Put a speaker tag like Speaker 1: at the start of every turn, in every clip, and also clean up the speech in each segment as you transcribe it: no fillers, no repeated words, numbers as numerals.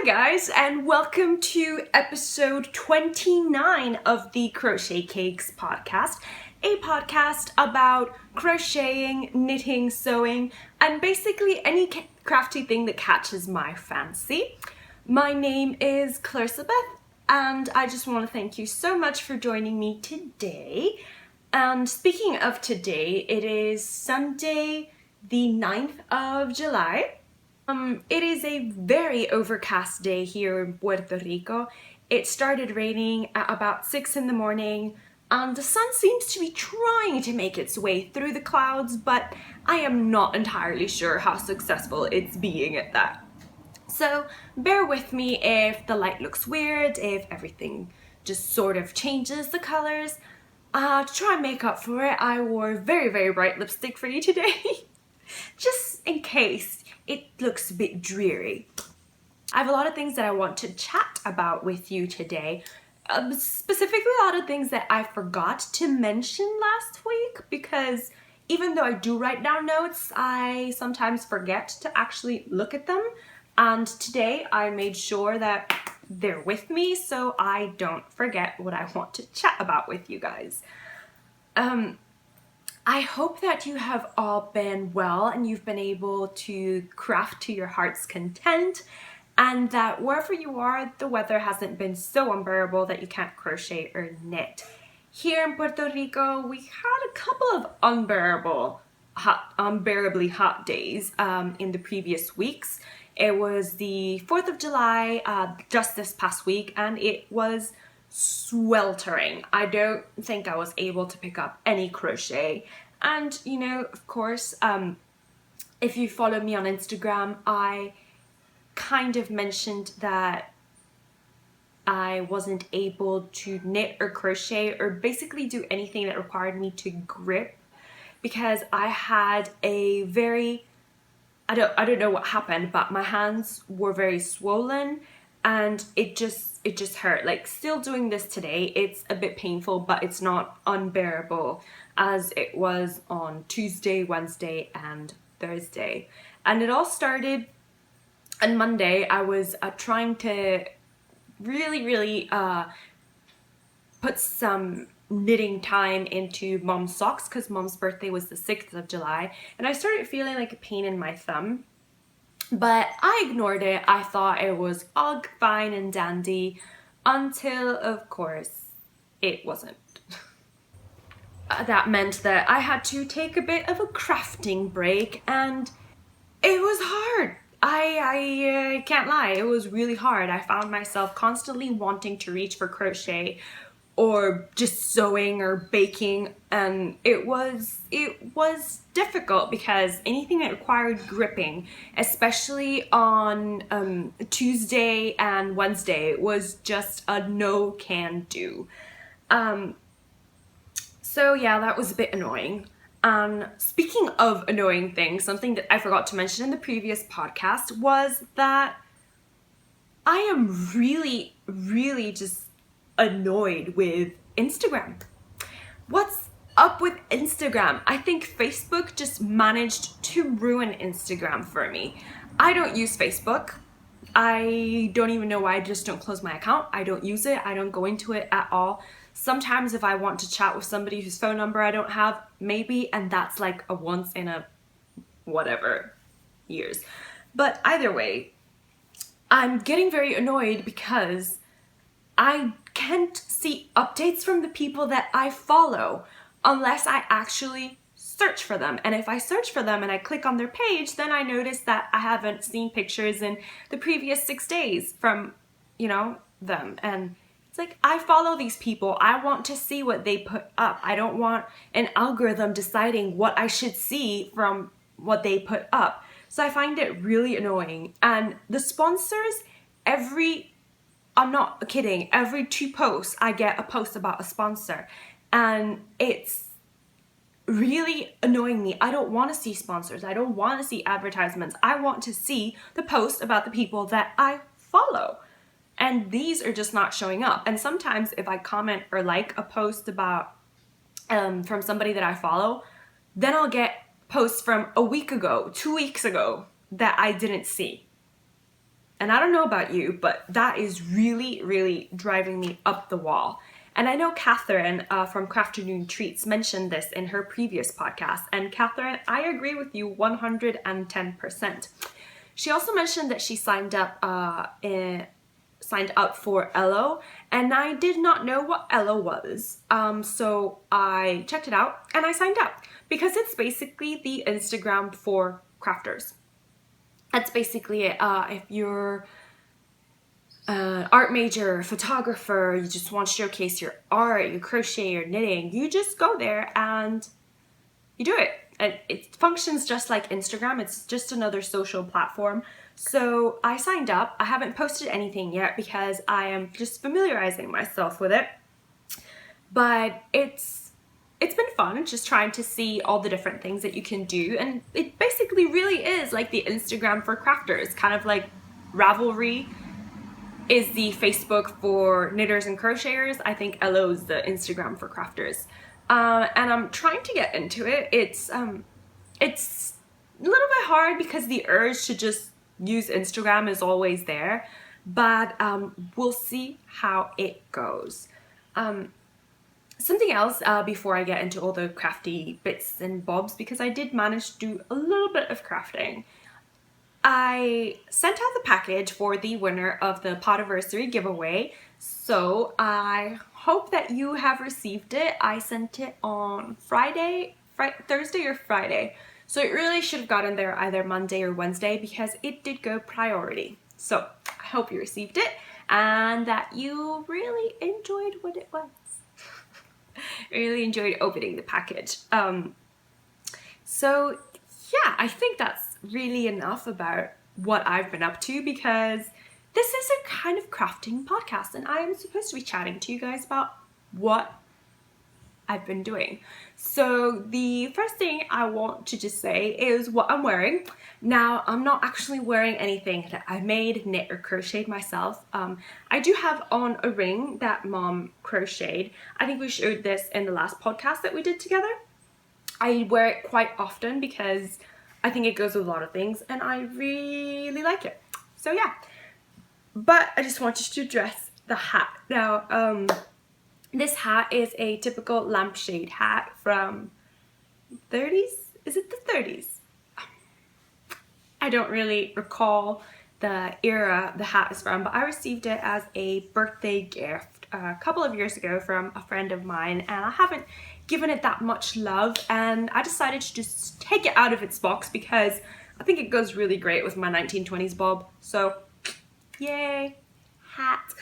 Speaker 1: Hi guys, and welcome to episode 29 of the Crochet Cakes podcast, a podcast about crocheting, knitting, sewing, and basically any crafty thing that catches my fancy. My name is Clarissabeth, and I just want to thank you so much for joining me today. And speaking of today, it is Sunday, the 9th of July. It is a very overcast day here in Puerto Rico. It started raining at about 6 in the morning, and the sun seems to be trying to make its way through the clouds, but I am not entirely sure how successful it's being at that. So bear with me if the light looks weird, if everything just sort of changes the colors. To try and make up for it, I wore very, very bright lipstick for you today, just in case it looks a bit dreary. I have a lot of things that I want to chat about with you today, specifically a lot of things that I forgot to mention last week, because even though I do write down notes, I sometimes forget to actually look at them, and today I made sure that they're with me so I don't forget what I want to chat about with you guys. I hope that you have all been well and you've been able to craft to your heart's content, and that wherever you are, the weather hasn't been so unbearable that you can't crochet or knit. Here in Puerto Rico, we had a couple of unbearably hot days in the previous weeks. It was the 4th of July just this past week, and it was sweltering. I don't think I was able to pick up any crochet. And you know, of course, if you follow me on Instagram, I kind of mentioned that I wasn't able to knit or crochet or basically do anything that required me to grip, because I had a very, I don't know what happened, but my hands were very swollen and it just hurt. Like, still doing this today, it's a bit painful, but it's not unbearable as it was on Tuesday, Wednesday, and Thursday. And it all started on Monday. I was trying to really put some knitting time into Mom's socks, because Mom's birthday was the 6th of July, and I started feeling like a pain in my thumb. But I ignored it. I thought it was all fine and dandy until, of course, it wasn't. That meant that I had to take a bit of a crafting break, and it was hard. I can't lie, it was really hard. I found myself constantly wanting to reach for crochet or just sewing or baking, and it was difficult because anything that required gripping, especially on Tuesday and Wednesday, was just a no can do. So yeah, that was a bit annoying. Speaking of annoying things, something that I forgot to mention in the previous podcast was that I am really just annoyed with Instagram. What's up with Instagram? I think Facebook just managed to ruin Instagram for me. I don't use Facebook. I don't even know why I just don't close my account. I don't use it. I don't go into it at all. Sometimes if I want to chat with somebody whose phone number I don't have, maybe, and that's like a once in a whatever years. But either way, I'm getting very annoyed because I can't see updates from the people that I follow unless I actually search for them. And if I search for them and I click on their page, then I notice that I haven't seen pictures in the previous 6 days from, you know, them. And it's like, I follow these people. I want to see what they put up. I don't want an algorithm deciding what I should see from what they put up. So I find it really annoying. And the sponsors, I'm not kidding, every 2 posts I get a post about a sponsor, and it's really annoying me. I don't want to see sponsors. I don't want to see advertisements. I want to see the posts about the people that I follow, and these are just not showing up. And sometimes if I comment or like a post about from somebody that I follow, then I'll get posts from a week ago, 2 weeks ago that I didn't see. And I don't know about you, but that is really, really driving me up the wall. And I know Catherine from Crafternoon Treats mentioned this in her previous podcast. And Catherine, I agree with you 110%. She also mentioned that she signed up for Elo, and I did not know what Elo was. So I checked it out and I signed up because it's basically the Instagram for crafters. That's basically it. If you're an art major, photographer, you just want to showcase your art, your crochet, your knitting, you just go there and you do it. It functions just like Instagram. It's just another social platform. So I signed up. I haven't posted anything yet because I am just familiarizing myself with it. But it's been fun just trying to see all the different things that you can do. And it basically really is like the Instagram for crafters, kind of like Ravelry is the Facebook for knitters and crocheters. I think Elo is the Instagram for crafters. And I'm trying to get into it. It's a little bit hard because the urge to just use Instagram is always there, but we'll see how it goes. Something else before I get into all the crafty bits and bobs, because I did manage to do a little bit of crafting. I sent out the package for the winner of the Podiversary giveaway, so I hope that you have received it. I sent it on Thursday or Friday, so it really should have gotten there either Monday or Wednesday because it did go priority. So I hope you received it and that you really enjoyed what it was. I really enjoyed opening the package. So yeah, I think that's really enough about what I've been up to, because this is a kind of crafting podcast and I am supposed to be chatting to you guys about what I've been doing. So the first thing I want to just say is what I'm wearing. Now, I'm not actually wearing anything that I made, knit, or crocheted myself. I do have on a ring that Mom crocheted. I think we showed this in the last podcast that we did together. I wear it quite often because I think it goes with a lot of things and I really like it. So yeah, but I just wanted to address the hat. Now, this hat is a typical lampshade hat from 30s? Is it the 30s? I don't really recall the era the hat is from, but I received it as a birthday gift a couple of years ago from a friend of mine, and I haven't given it that much love, and I decided to just take it out of its box because I think it goes really great with my 1920s bob. So yay, hat.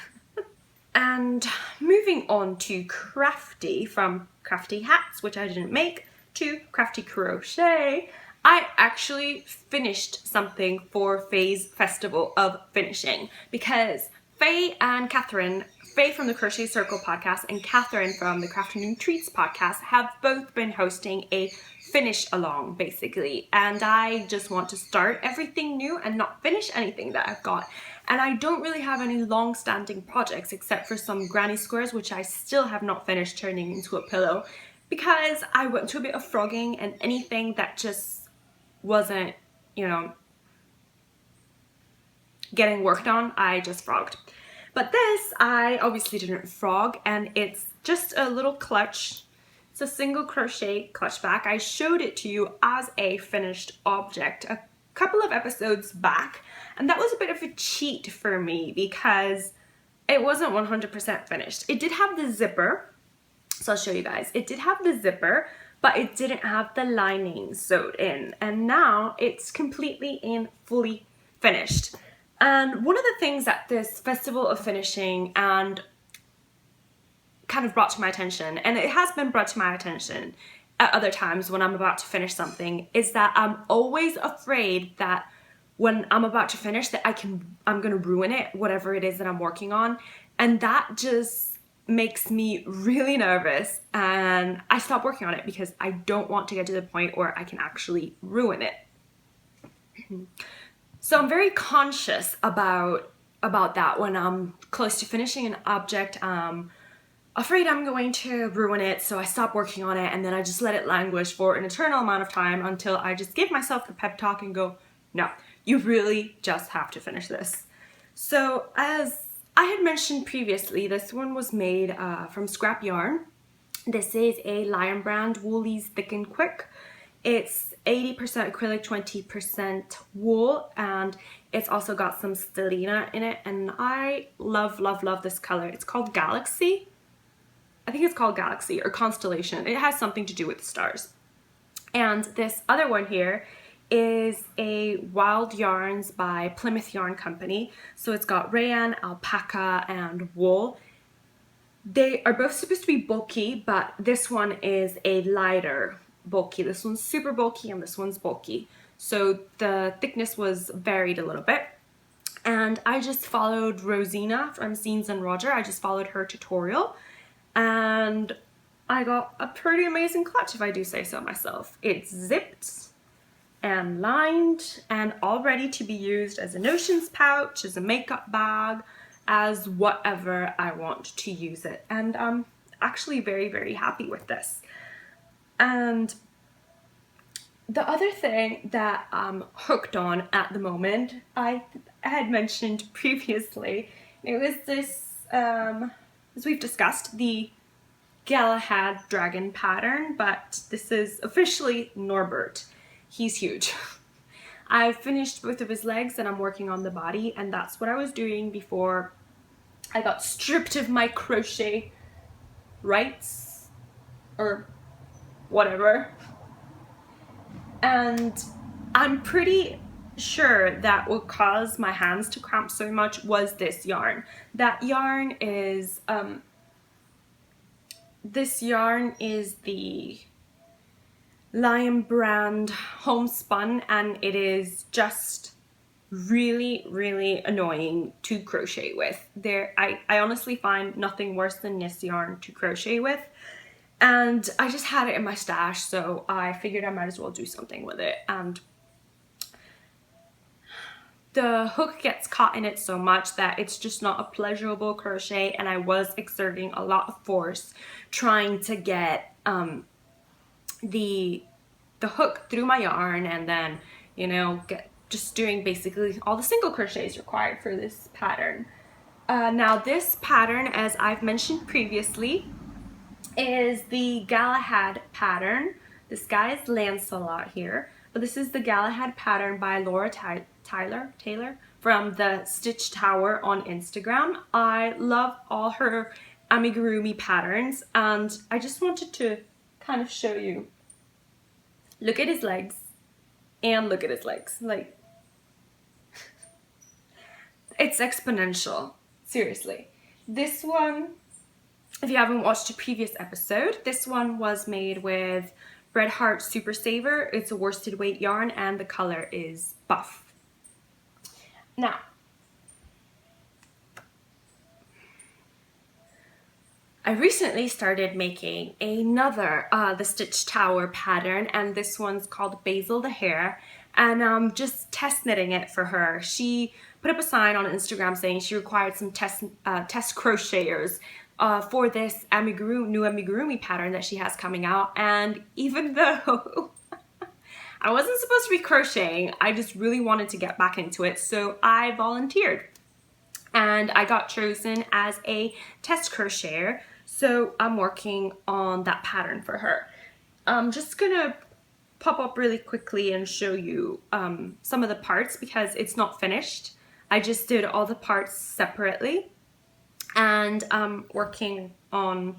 Speaker 1: And moving on to crafty, from crafty hats, which I didn't make, to crafty crochet, I actually finished something for Faye's Festival of Finishing, because Faye and Catherine, Faye from the Crochet Circle podcast and Catherine from the Crafternoon Treats podcast, have both been hosting a finish along basically, and I just want to start everything new and not finish anything that I've got. And I don't really have any long-standing projects except for some granny squares, which I still have not finished turning into a pillow because I went to a bit of frogging, and anything that just wasn't, you know, getting worked on, I just frogged. But this, I obviously didn't frog, and it's just a little clutch. It's a single crochet clutch back. I showed it to you as a finished object a couple of episodes back, and that was a bit of a cheat for me because it wasn't 100% finished. It did have the zipper, so I'll show you guys. It did have the zipper, but it didn't have the lining sewed in, and now it's completely and fully finished. And one of the things that this Festival of Finishing and kind of brought to my attention, and it has been brought to my attention at other times when I'm about to finish something, is that I'm always afraid that when I'm about to finish that I'm gonna ruin it, whatever it is that I'm working on, and that just makes me really nervous, and I stop working on it because I don't want to get to the point where I can actually ruin it. So I'm very conscious about that when I'm close to finishing an object. I'm afraid I'm going to ruin it, so I stop working on it and then I just let it languish for an eternal amount of time until I just give myself the pep talk and go, no, you really just have to finish this. So as I had mentioned previously, this one was made from scrap yarn. This is a Lion brand Woolies Thick and Quick. It's 80% acrylic, 20% wool, and it's also got some stellina in it, and I love, love, love this color. It's called Galaxy. I think it's called Galaxy or Constellation. It has something to do with the stars. And this other one here is a Wild Yarns by Plymouth Yarn Company. So it's got rayon, alpaca, and wool. They are both supposed to be bulky, but this one is a lighter bulky. This one's super bulky and this one's bulky. So the thickness was varied a little bit. And I just followed Rosina from Scenes and Roger. I just followed her tutorial and I got a pretty amazing clutch, if I do say so myself. It's zipped and lined and all ready to be used as a notions pouch, as a makeup bag, as whatever I want to use it. And I'm actually very, very happy with this. And the other thing that I'm hooked on at the moment, I had mentioned previously, it was this, as we've discussed, the Galahad dragon pattern, but this is officially Norbert. He's huge. I've finished both of his legs and I'm working on the body, and that's what I was doing before I got stripped of my crochet rights or whatever. And I'm pretty sure that what caused my hands to cramp so much was this yarn. That yarn is this yarn is the Lion brand homespun, and it is just really, really annoying to crochet with. I honestly find nothing worse than this yarn to crochet with, and I just had it in my stash, so I figured I might as well do something with it. And the hook gets caught in it so much that it's just not a pleasurable crochet, and I was exerting a lot of force trying to get the hook through my yarn, and then, you know, just doing basically all the single crochets required for this pattern. Now this pattern, as I've mentioned previously, is the Galahad pattern. This guy is Lancelot here, but this is the Galahad pattern by Laura Taylor from the Stitch Tower on Instagram. I love all her amigurumi patterns, and I just wanted to kind of show you. Look at his legs and look at his legs. Like, it's exponential, seriously. This one, if you haven't watched a previous episode, this one was made with Red Heart Super Saver. It's a worsted weight yarn and the color is buff. Now, I recently started making another the Stitch Tower pattern, and this one's called Basil the Hare, and I'm just test knitting it for her. She put up a sign on Instagram saying she required some test crocheters for this new amigurumi pattern that she has coming out, and even though I wasn't supposed to be crocheting, I just really wanted to get back into it, so I volunteered. And I got chosen as a test crocheter, so I'm working on that pattern for her. I'm just gonna pop up really quickly and show you some of the parts because it's not finished. I just did all the parts separately, and I'm working on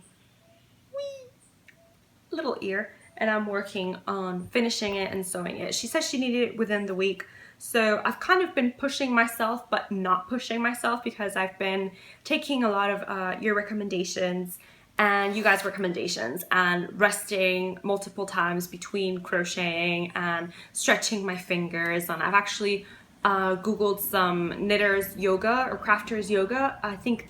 Speaker 1: little ear, and I'm working on finishing it and sewing it. She says she needed it within the week. So I've kind of been pushing myself, but not pushing myself, because I've been taking a lot of your recommendations and you guys' recommendations and resting multiple times between crocheting and stretching my fingers. And I've actually Googled some knitters yoga or crafters yoga. I think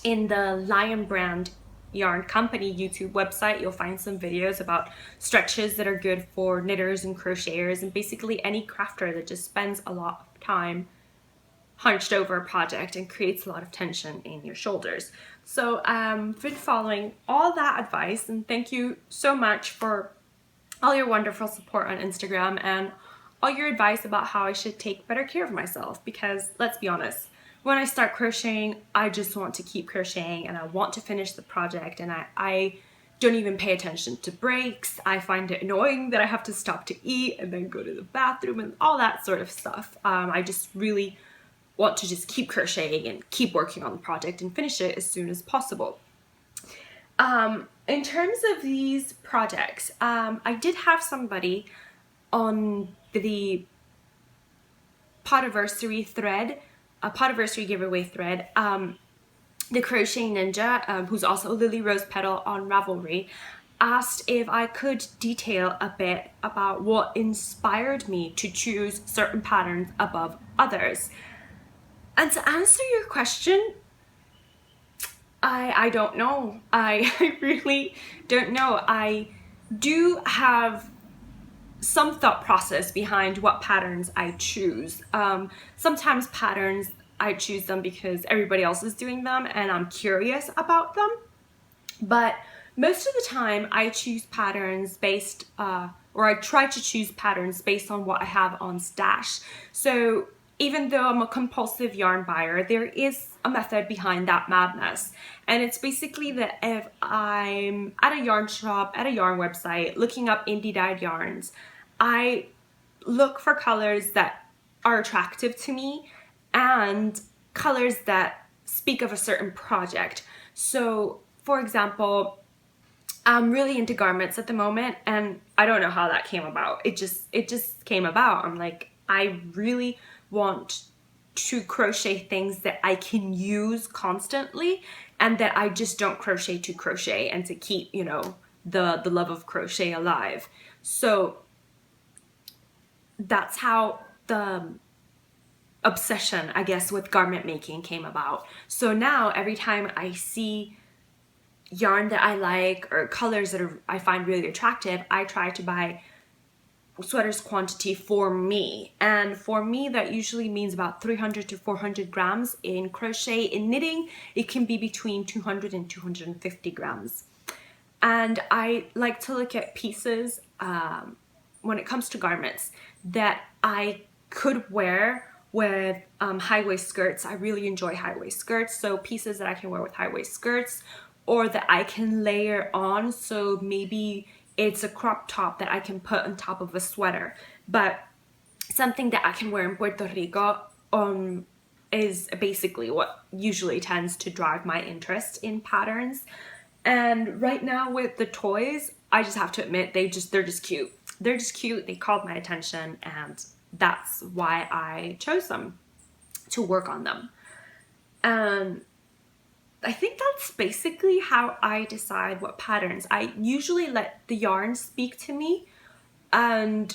Speaker 1: in the Lion brand yarn company YouTube website, you'll find some videos about stretches that are good for knitters and crocheters and basically any crafter that just spends a lot of time hunched over a project and creates a lot of tension in your shoulders. So I've been following all that advice, and thank you so much for all your wonderful support on Instagram and all your advice about how I should take better care of myself, because let's be honest, when I start crocheting, I just want to keep crocheting and I want to finish the project, and I don't even pay attention to breaks. I find it annoying that I have to stop to eat and then go to the bathroom and all that sort of stuff. I just really want to just keep crocheting and keep working on the project and finish it as soon as possible. In terms of these projects, I did have somebody on the Podiversary thread, a Podiversary giveaway thread, the Crochet Ninja, who's also Lily Rose Petal on Ravelry, asked if I could detail a bit about what inspired me to choose certain patterns above others. And to answer your question, I don't know. I really don't know. I do have some thought process behind what patterns I choose. Sometimes patterns, I choose them because everybody else is doing them and I'm curious about them. But most of the time I choose patterns based, or I try to choose patterns based on what I have on stash. So even though I'm a compulsive yarn buyer, there is a method behind that madness. And it's basically that if I'm at a yarn shop, at a yarn website, looking up indie dyed yarns, I look for colors that are attractive to me and colors that speak of a certain project. So, for example, I'm really into garments at the moment, and I don't know how that came about. It just came about. I'm like, I really want to crochet things that I can use constantly and that I just don't crochet to crochet and to keep, you know, the love of crochet alive. So that's how the obsession, I guess, with garment making came about. So now every time I see yarn that I like or colors that I find really attractive, I try to buy sweaters quantity for me. And for me, that usually means about 300 to 400 grams. In crochet, in knitting, it can be between 200 and 250 grams. And I like to look at pieces when it comes to garments that I could wear with high-waist skirts. I really enjoy high-waist skirts, so pieces that I can wear with high-waist skirts or that I can layer on. So maybe it's a crop top that I can put on top of a sweater, but something that I can wear in Puerto Rico is basically what usually tends to drive my interest in patterns. And right now with the toys, I just have to admit, they're just cute. They're just cute. They called my attention, and that's why I chose them to work on them. And I think that's basically how I decide what patterns. I usually let the yarn speak to me, and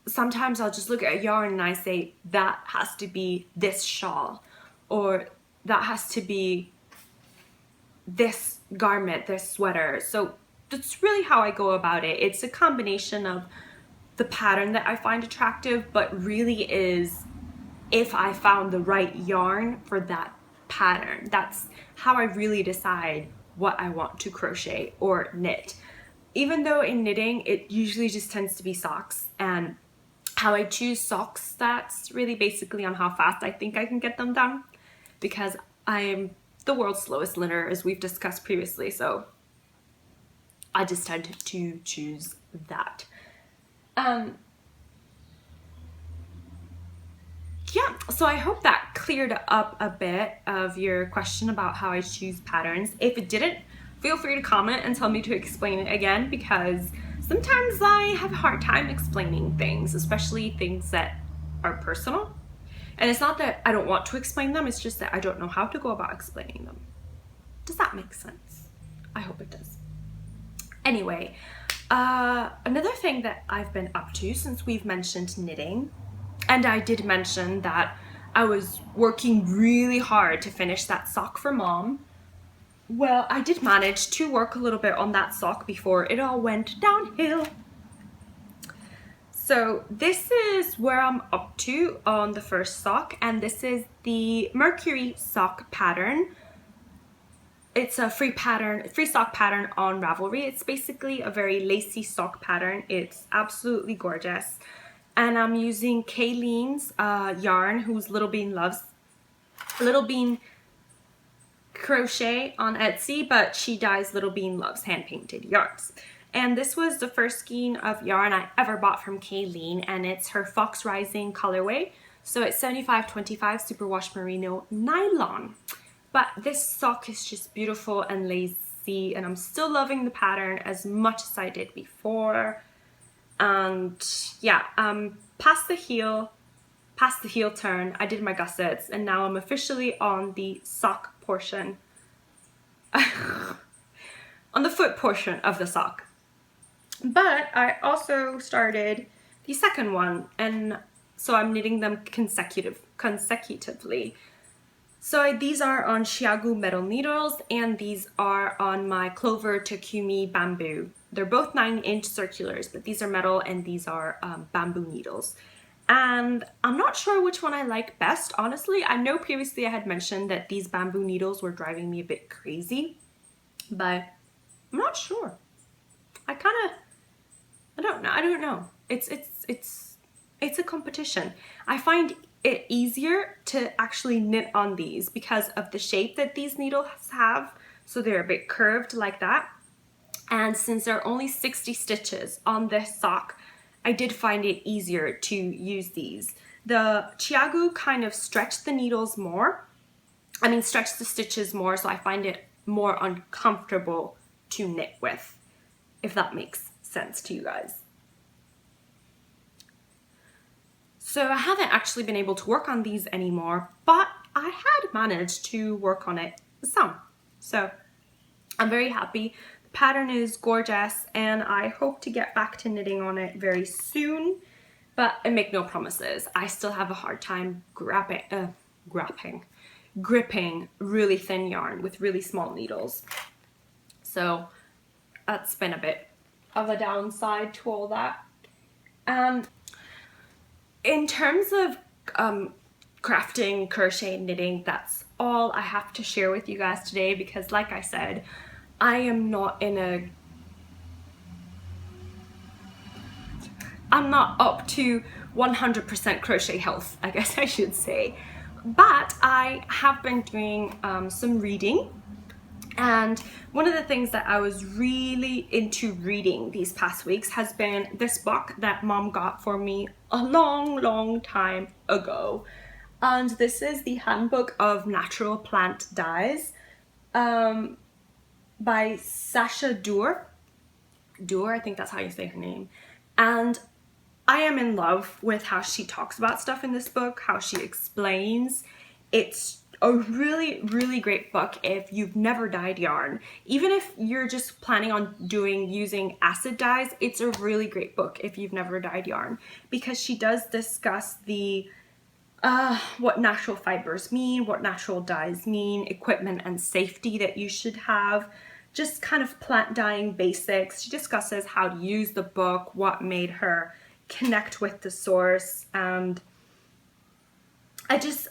Speaker 1: sometimes I'll just look at a yarn and I say, that has to be this shawl, or that has to be this garment, this sweater. So that's really how I go about it. It's a combination of the pattern that I find attractive, but really is if I found the right yarn for that pattern. That's how I really decide what I want to crochet or knit. Even though in knitting, it usually just tends to be socks, and how I choose socks, that's really basically on how fast I think I can get them done, because I am the world's slowest knitter, as we've discussed previously, so I just tend to choose that. Yeah, so I hope that cleared up a bit of your question about how I choose patterns. If it didn't, feel free to comment and tell me to explain it again, because sometimes I have a hard time explaining things, especially things that are personal. And it's not that I don't want to explain them, it's just that I don't know how to go about explaining them. Does that make sense? I hope it does. Anyway, another thing that I've been up to since we've mentioned knitting, and I did mention that I was working really hard to finish that sock for Mom. Well, I did manage to work a little bit on that sock before it all went downhill. So this is where I'm up to on the first sock, and this is the Mercury sock pattern. It's a free sock pattern on Ravelry. It's basically a very lacy sock pattern. It's absolutely gorgeous. and I'm using Kayleen's yarn, who's Little Bean loves. Little Bean Crochet on Etsy, but she dyes Little Bean Loves hand painted yarns. And this was the first skein of yarn I ever bought from Kayleen, and it's her Fox Rising colorway. So it's 75-25 superwash merino nylon. But this sock is just beautiful and lacy, and I'm still loving the pattern as much as I did before. And yeah, past the heel turn, I did my gussets, and now I'm officially on the sock portion, on the foot portion of the sock. But I also started the second one, and so I'm knitting them consecutively. So these are on Chiagu metal needles, and these are on my Clover Takumi bamboo. They're both 9-inch circulars, but these are metal and these are bamboo needles. And I'm not sure which one I like best, honestly. I know previously I had mentioned that these bamboo needles were driving me a bit crazy, but I'm not sure. I don't know. It's a competition. I find it easier to actually knit on these because of the shape that these needles have. So they're a bit curved like that. And since there are only 60 stitches on this sock, I did find it easier to use these. The Chiagu kind of stretched the needles more. Stretched the stitches more, so I find it more uncomfortable to knit with, if that makes sense to you guys. So I haven't actually been able to work on these anymore, but I had managed to work on it some. So I'm very happy. The pattern is gorgeous, and I hope to get back to knitting on it very soon, but I make no promises. I still have a hard time gripping really thin yarn with really small needles. So that's been a bit of a downside to all that. And in terms of crafting, crochet, knitting, that's all I have to share with you guys today, because like I said, I am not I'm not up to 100% crochet health, I guess I should say. But I have been doing some reading. And one of the things that I was really into reading these past weeks has been this book that Mom got for me a long time ago. And this is the Handbook of Natural Plant Dyes by Sasha Duer. I think that's how you say her name. And I am in love with how she talks about stuff in this book, how she explains. It's a really great book if you've never dyed yarn. Even if you're just planning on using acid dyes, it's a really great book if you've never dyed yarn, because she does discuss the what natural fibers mean, what natural dyes mean, equipment and safety that you should have, just kind of plant dyeing basics. She discusses how to use the book, what made her connect with the source, and I just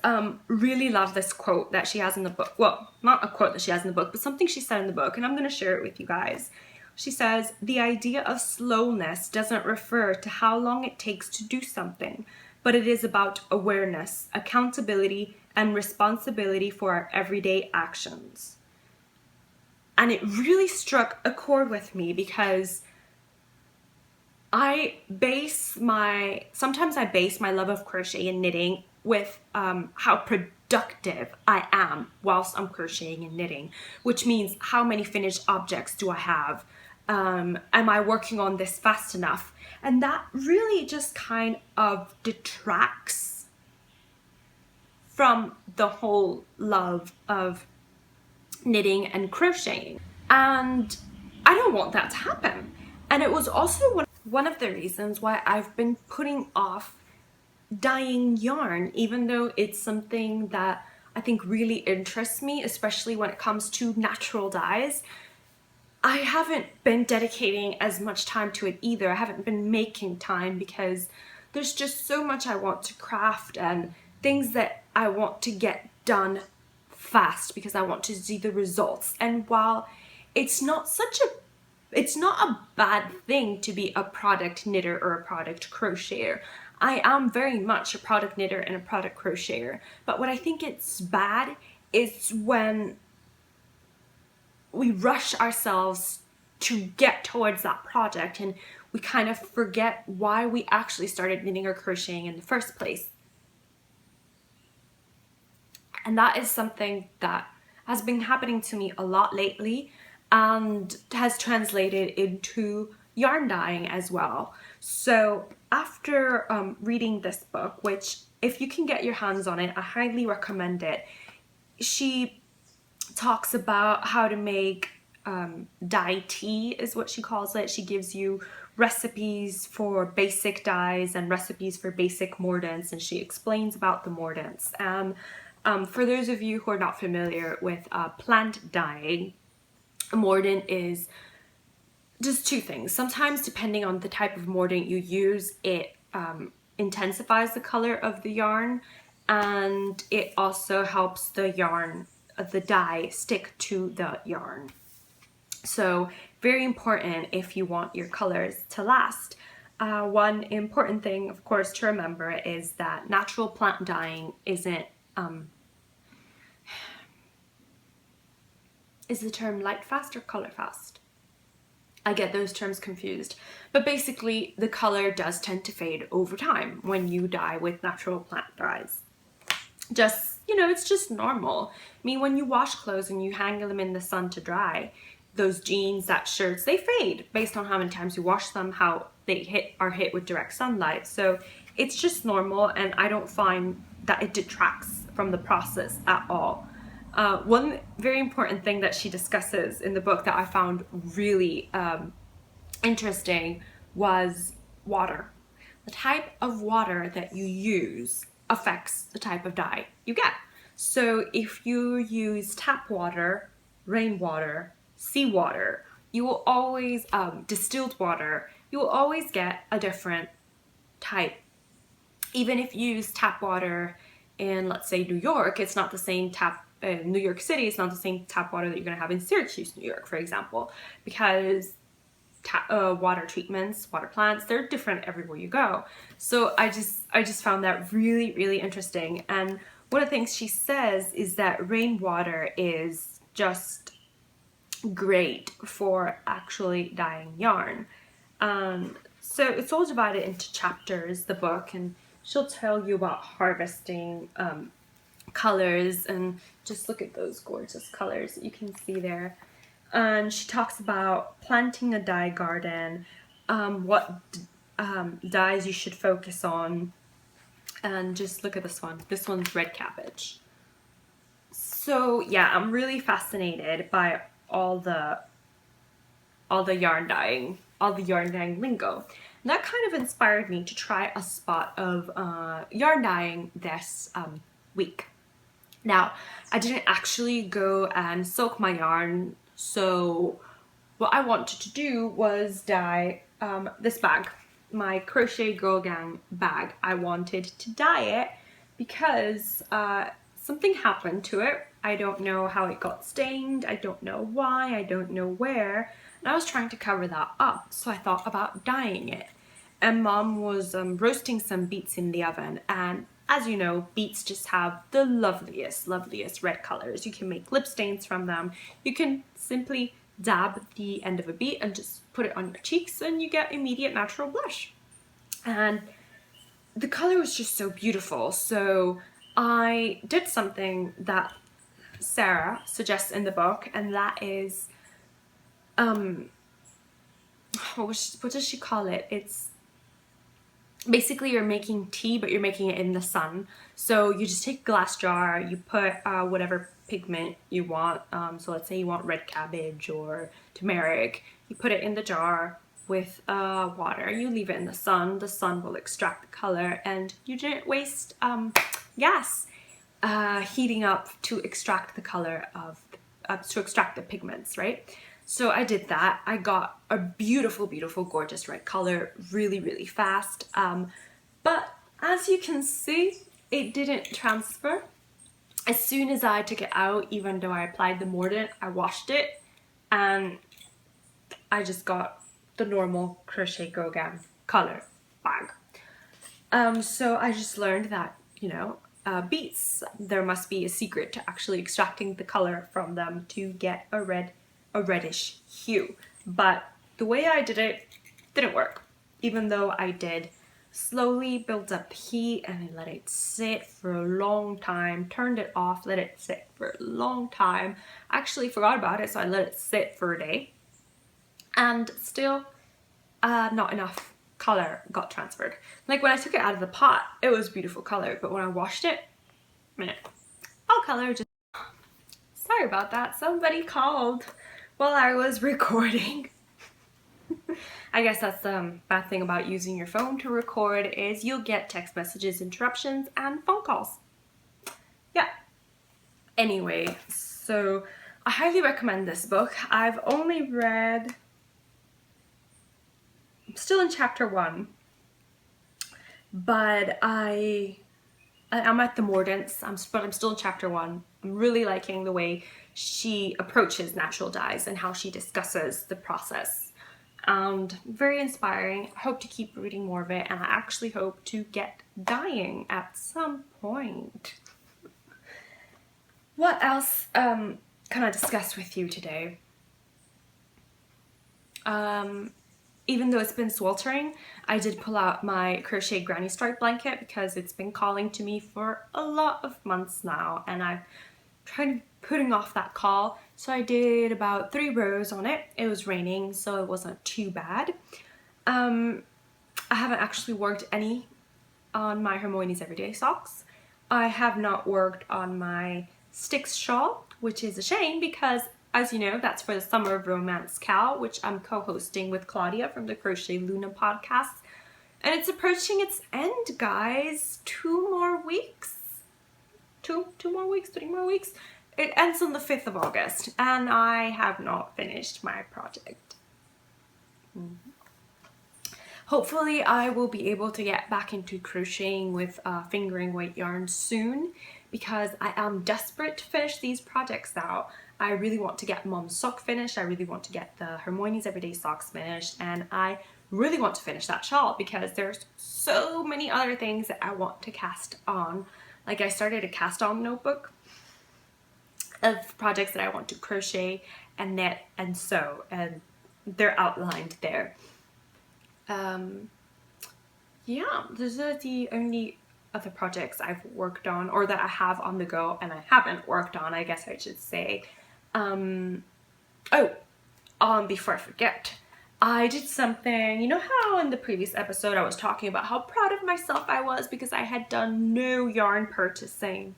Speaker 1: really love this quote that she has in the book. Well, not a quote that she has in the book, but something she said in the book, and I'm going to share it with you guys. She says, "The idea of slowness doesn't refer to how long it takes to do something, but it is about awareness, accountability, and responsibility for our everyday actions." And it really struck a chord with me, because sometimes I base my love of crochet and knitting with how productive I am whilst I'm crocheting and knitting, which means how many finished objects do I have? Am I working on this fast enough? And that really just kind of detracts from the whole love of knitting and crocheting. And I don't want that to happen. And it was also one of the reasons why I've been putting off dyeing yarn, even though it's something that I think really interests me, especially when it comes to natural dyes. I haven't been dedicating as much time to it either. I haven't been making time because there's just so much I want to craft and things that I want to get done fast because I want to see the results. And while it's not a bad thing to be a product knitter or a product crocheter, I am very much a product knitter and a product crocheter, but what I think it's bad is when we rush ourselves to get towards that project and we kind of forget why we actually started knitting or crocheting in the first place. And that is something that has been happening to me a lot lately and has translated into yarn dyeing as well. So after reading this book, which if you can get your hands on it, I highly recommend it. She talks about how to make dye tea is what she calls it. She gives you recipes for basic dyes and recipes for basic mordants, and she explains about the mordants. For those of you who are not familiar with plant dyeing, a mordant is just two things. Sometimes, depending on the type of mordant you use, it intensifies the color of the yarn, and it also helps the yarn, the dye, stick to the yarn. So very important if you want your colors to last. One important thing, of course, to remember is that natural plant dyeing isn't is the term light fast or color fast? I get those terms confused. But basically, the color does tend to fade over time when you dye with natural plant dyes. Just, you know, it's just normal. I mean, when you wash clothes and you hang them in the sun to dry, those jeans, that shirts, they fade based on how many times you wash them, how they are hit with direct sunlight. So it's just normal, and I don't find that it detracts from the process at all. One very important thing that she discusses in the book that I found really interesting was water. The type of water that you use affects the type of dye you get. So if you use tap water, rainwater, seawater, you will always, distilled water, you will always get a different type. Even if you use tap water in, let's say, New York, it's not the same New York City, it's not the same tap water that you're going to have in Syracuse, New York, for example, because water treatments, water plants, they're different everywhere you go. So I just found that really, really interesting. And one of the things she says is that rainwater is just great for actually dyeing yarn. So it's all divided into chapters, the book, and she'll tell you about harvesting colors, and just look at those gorgeous colors that you can see there. And she talks about planting a dye garden, what dyes you should focus on, and just look at this one. This one's red cabbage. So yeah, I'm really fascinated by all the yarn dyeing, lingo. And that kind of inspired me to try a spot of yarn dyeing this week. Now, I didn't actually go and soak my yarn, so what I wanted to do was dye this bag, my Crochet Girl Gang bag. I wanted to dye it because something happened to it. I don't know how it got stained, I don't know why, I don't know where, and I was trying to cover that up, so I thought about dyeing it. And Mom was roasting some beets in the oven, and as you know, beets just have the loveliest red colors. You can make lip stains from them. You can simply dab the end of a beet and just put it on your cheeks and you get immediate natural blush. And the color was just so beautiful. So I did something that Sarah suggests in the book, and that is, what does she call it? It's basically you're making tea, but you're making it in the sun. So you just take a glass jar, you put whatever pigment you want. So let's say you want red cabbage or turmeric. You put it in the jar with water. You leave it in the sun. The sun will extract the color, and you didn't waste gas heating up to extract the color of, to extract the pigments, right? So I did that. I got a beautiful, beautiful, gorgeous red color really, really fast. But as you can see, it didn't transfer. As soon as I took it out, even though I applied the mordant, I washed it, and I just got the normal Crochet Girl Gang color bag. So I just learned that, you know, beets, there must be a secret to actually extracting the color from them to get a reddish hue. But the way I did it didn't work, even though I did slowly build up heat and I let it sit for a long time, turned it off, let it sit for a long time. I actually forgot about it, so I let it sit for a day, and still not enough color got transferred. Like when I took it out of the pot, it was beautiful color, but when I washed it, man, all color just... Sorry about that, somebody called while I was recording. I guess that's the bad thing about using your phone to record, is you'll get text messages, interruptions, and phone calls. Yeah. Anyway, so I highly recommend this book. I've only read... I'm still in chapter 1, but I'm at the Mordants, but I'm still in chapter 1. I'm really liking the way she approaches natural dyes and how she discusses the process. And very inspiring. I hope to keep reading more of it, and I actually hope to get dyeing at some point. What else can I discuss with you today? Even though it's been sweltering, I did pull out my crochet granny stripe blanket because it's been calling to me for a lot of months now, and I've tried putting off that call. So I did about 3 rows on it. It was raining, so it wasn't too bad. I haven't actually worked any on my Hermione's Everyday Socks. I have not worked on my Sticks shawl, which is a shame because, as you know, that's for the Summer of Romance Cal, which I'm co-hosting with Claudia from the Crochet Luna podcast. And it's approaching its end, guys. 2 more weeks? 2 more weeks? 3 more weeks? It ends on the 5th of August, and I have not finished my project. Hopefully I will be able to get back into crocheting with fingering weight yarn soon, because I am desperate to finish these projects now. I really want to get Mom's sock finished, I really want to get the Hermione's Everyday Socks finished, and I really want to finish that shawl because there's so many other things that I want to cast on. Like I started a cast on notebook of projects that I want to crochet and knit and sew, and they're outlined there. Yeah, those are the only other projects I've worked on, or that I have on the go and I haven't worked on, I guess I should say. Before I forget, I did something, you know how in the previous episode I was talking about how proud of myself I was because I had done no yarn purchasing.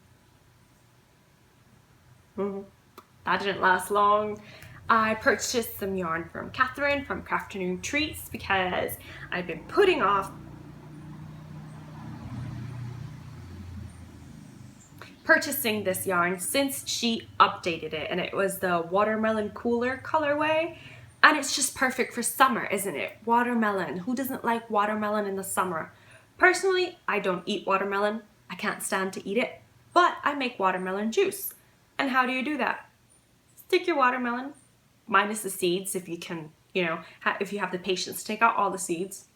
Speaker 1: That didn't last long. I purchased some yarn from Catherine from Crafternoon Treats because I've been putting off purchasing this yarn since she updated it, and it was the Watermelon Cooler colorway, and it's just perfect for summer, isn't it? Watermelon. Who doesn't like watermelon in the summer? Personally, I don't eat watermelon. I can't stand to eat it, but I make watermelon juice. And how do you do that? Stick your watermelon, minus the seeds if you can, you know, if you have the patience to take out all the seeds.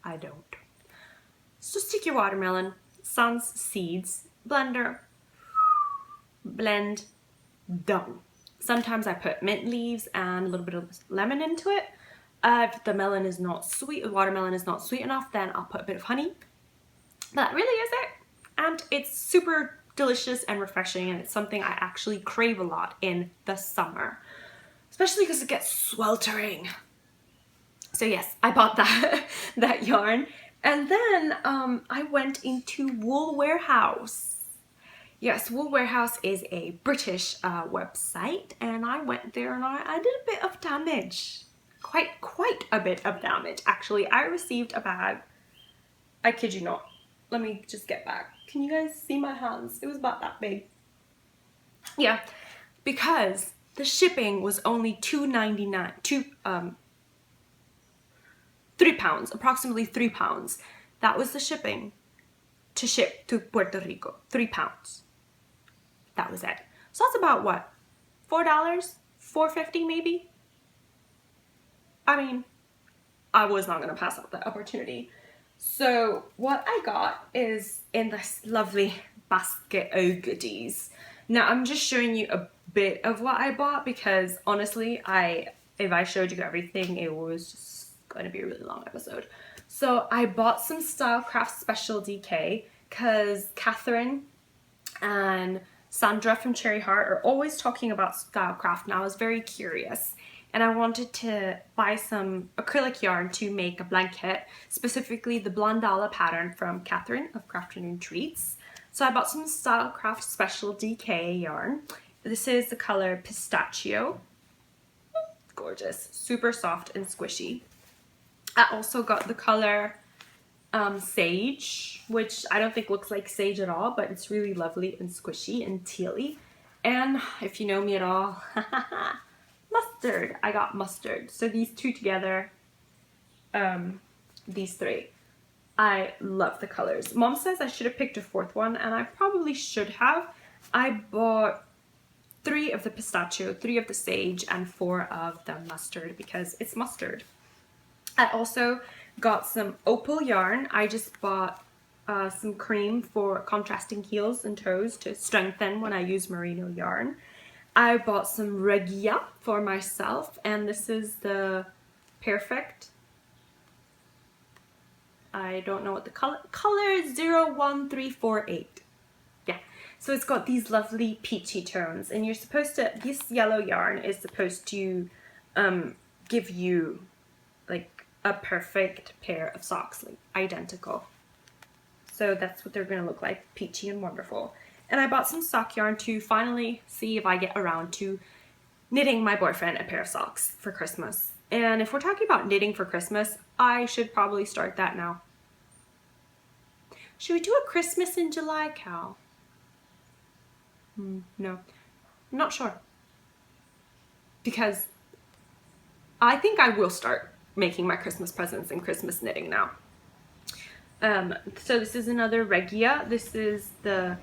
Speaker 1: I don't. So stick your watermelon, sans seeds, blender, blend, done. Sometimes I put mint leaves and a little bit of lemon into it. If the melon is not sweet, the watermelon is not sweet enough, then I'll put a bit of honey. That really is it. And it's super delicious and refreshing, and it's something I actually crave a lot in the summer, especially because it gets sweltering. So yes, I bought that yarn, and then I went into Wool Warehouse. Yes, Wool Warehouse is a British website, and I went there and I did a bit of damage. Quite a bit of damage, actually. I received a bag. I kid you not. Let me just get back. Can you guys see my hands? It was about that big. Yeah, because the shipping was only £2.99. 3 pounds, approximately 3 pounds. That was the shipping to ship to Puerto Rico. 3 pounds. That was it. So that's about what? $4? $4.50 maybe? I mean, I was not gonna pass up that opportunity. So what I got is in this lovely basket of goodies. Now I'm just showing you a bit of what I bought because honestly, if I showed you everything, it was just going to be a really long episode. So I bought some Stylecraft Special DK because Catherine and Sandra from Cherry Heart are always talking about Stylecraft, and I was very curious. And I wanted to buy some acrylic yarn to make a blanket, specifically the Blondala pattern from Catherine of Crafternoon Treats. So I bought some Stylecraft Special DK yarn. This is the color Pistachio. Gorgeous, super soft and squishy. I also got the color Sage, which I don't think looks like sage at all, but it's really lovely and squishy and tealy. And if you know me at all, mustard. I got mustard. So these two together, these three. I love the colors. Mom says I should have picked a fourth one, and I probably should have. I bought 3 of the pistachio, 3 of the sage, and 4 of the mustard because it's mustard. I also got some opal yarn. I just bought some cream for contrasting heels and toes to strengthen when I use merino yarn. I bought some regia for myself, and this is the Perfect. I don't know what the color is 01348. Yeah, so it's got these lovely peachy tones, and you're supposed to, this yellow yarn is supposed to give you like a perfect pair of socks, like identical. So that's what they're gonna look like, peachy and wonderful. And I bought some sock yarn to finally see if I get around to knitting my boyfriend a pair of socks for Christmas. And if we're talking about knitting for Christmas, I should probably start that now. Should we do a Christmas in July, Cal? No, I'm not sure. Because I think I will start making my Christmas presents and Christmas knitting now. So this is another regia. This is the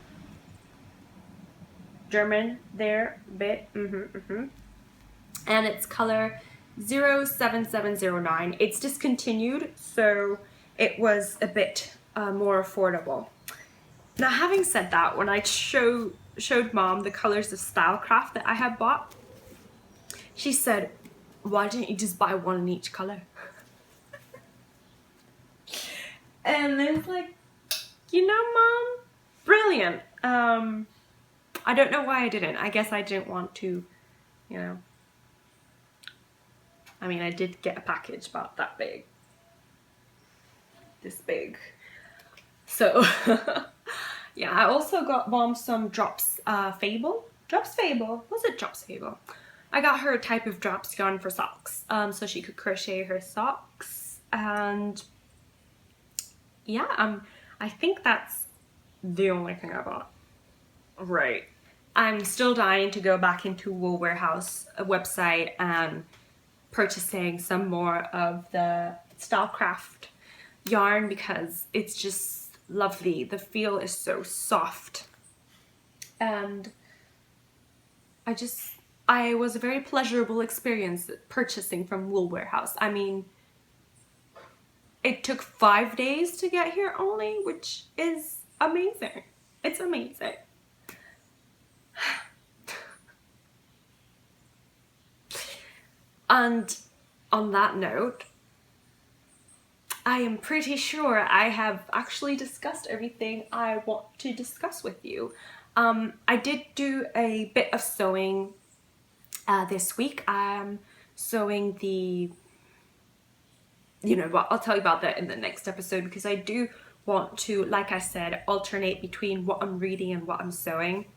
Speaker 1: German there bit. And it's color 07709. It's discontinued, so it was a bit more affordable. Now, having said that, when I showed Mom the colors of Stylecraft that I had bought, she said, why didn't you just buy one in each color? And it's like, you know, Mom, brilliant. I don't know why I didn't. I guess I didn't want to, you know. I mean, I did get a package about that big. This big. So, yeah, I also got Mom some Drops Fable. Drops Fable? Was it Drops Fable? I got her a type of drops yarn for socks, so she could crochet her socks, and yeah, I think that's the only thing I bought. Right. I'm still dying to go back into Wool Warehouse website and purchasing some more of the Stylecraft yarn because it's just lovely. The feel is so soft, and I was a very pleasurable experience purchasing from Wool Warehouse. I mean, it took 5 days to get here only, which is amazing. It's amazing. And on that note, I am pretty sure I have actually discussed everything I want to discuss with you. I did do a bit of sewing this week. I'm sewing the, you know what, I'll tell you about that in the next episode because I do want to, like I said, alternate between what I'm reading and what I'm sewing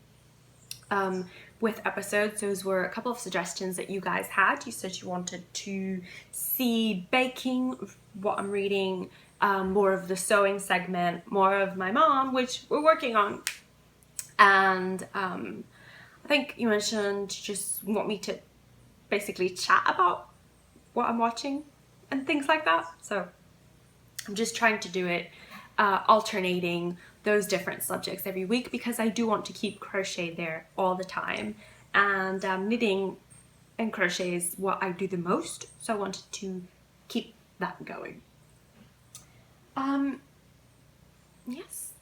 Speaker 1: with episodes. Those were a couple of suggestions that you guys had. You said you wanted to see baking, what I'm reading, more of the sewing segment, more of my mom, which we're working on. And I think you mentioned you just want me to basically chat about what I'm watching and things like that. So I'm just trying to do it alternating those different subjects every week because I do want to keep crochet there all the time. And knitting and crochet is what I do the most. So I wanted to keep that going. Yes.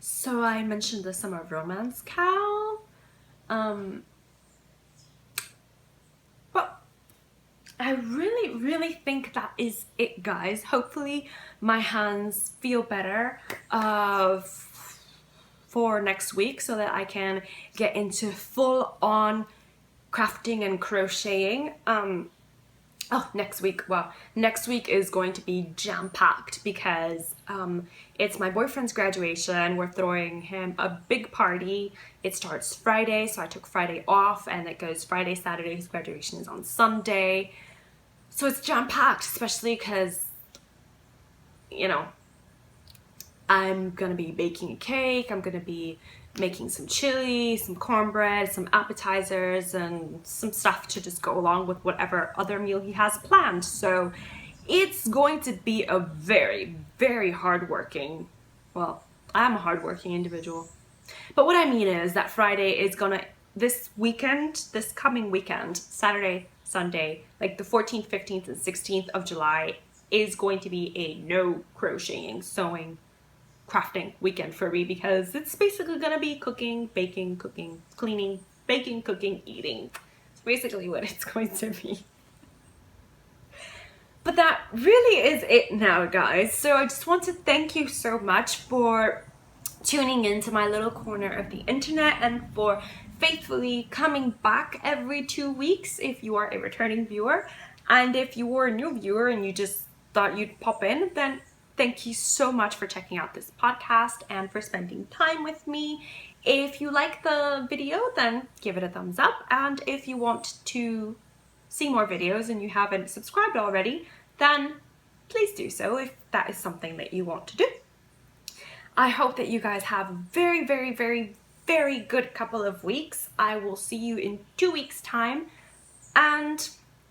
Speaker 1: So I mentioned the Summer Romance cowl. But I really think that is it, guys. Hopefully my hands feel better for next week so that I can get into full on crafting and crocheting. Next week. Well, next week is going to be jam-packed because it's my boyfriend's graduation. We're throwing him a big party. It starts Friday, so I took Friday off, and it goes Friday, Saturday. His graduation is on Sunday. So it's jam-packed, especially because, you know, I'm gonna be baking a cake, I'm gonna be making some chili, some cornbread, some appetizers, and some stuff to just go along with whatever other meal he has planned. So it's going to be a very hardworking, well, I'm a hardworking individual. But what I mean is that Friday is gonna, this coming weekend, Saturday, Sunday, like the 14th, 15th, and 16th of July is going to be a no crocheting, sewing, crafting weekend for me because it's basically gonna be cooking, baking, cooking, cleaning, baking, cooking, eating. It's basically what it's going to be. But that really is it now, guys. So I just want to thank you so much for tuning into my little corner of the internet and for faithfully coming back every 2 weeks if you are a returning viewer. And if you were a new viewer and you just thought you'd pop in, then thank you so much for checking out this podcast and for spending time with me. If you like the video, then give it a thumbs up. And if you want to see more videos and you haven't subscribed already, then please do so if that is something that you want to do. I hope that you guys have a very good couple of weeks. I will see you in 2 weeks' time. And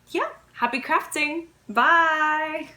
Speaker 1: yeah, happy crafting. Bye.